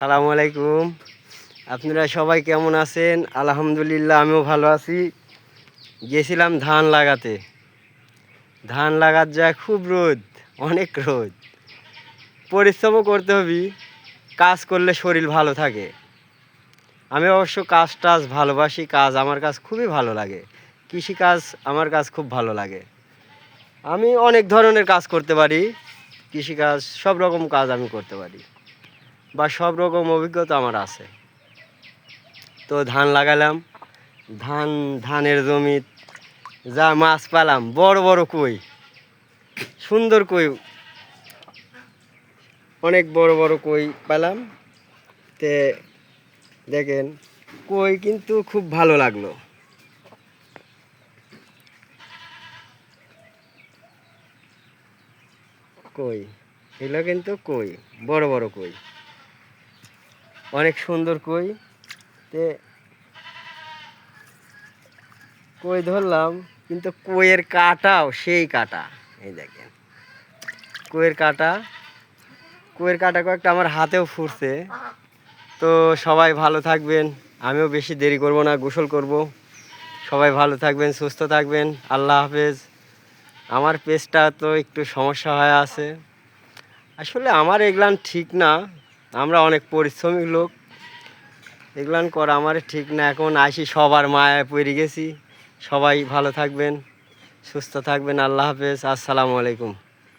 আসসালামু আলাইকুম। আপনারা সবাই কেমন আছেন? আলহামদুলিল্লাহ আমিও ভালো আছি। গেছিলাম ধান লাগাতে। ধান লাগার যায় খুব রোদ, অনেক রোদ। পরিশ্রমও করতে হবে, কাজ করলে শরীর ভালো থাকে। আমি অবশ্য কাজ ভালোবাসি, আমার কাজ খুবই ভালো লাগে। কৃষিকাজ আমার কাজ খুব ভালো লাগে। আমি অনেক ধরনের কাজ করতে পারি। কৃষিকাজ সব রকম কাজ আমি করতে পারি বা সব রকম অভিজ্ঞতা আমার আছে। তো ধান লাগালাম, ধানের জমি যা মাছ পেলাম, বড় বড় কই, সুন্দর কই, অনেক বড় বড় কই পেলাম। তে দেখেন, কই কিন্তু খুব ভালো লাগলো। কই এগুলো কিন্তু কই, বড় বড় কই, অনেক সুন্দর কই। তে কই ধরলাম, কিন্তু কইয়ের কাটাও সেই কাটা। এই দেখেন কইয়ের কাটা, কয়েকটা আমার হাতেও ফুটছে। তো সবাই ভালো থাকবেন, আমিও বেশি দেরি করব না, গোসল করব। সবাই ভালো থাকবেন, সুস্থ থাকবেন, আল্লাহ হাফেজ। আমার পেজটা তো একটু সমস্যা হয়ে আছে, আসলে আমার এগুলান ঠিক না। আমরা অনেক পরিশ্রমী লোক, এগুলান করা আমার ঠিক না। এখন আইসি সবার মায়ায় পড়ে গেছি। সবাই ভালো থাকবেন, সুস্থ থাকবেন, আল্লাহ হাফেজ, আসসালামু আলাইকুম।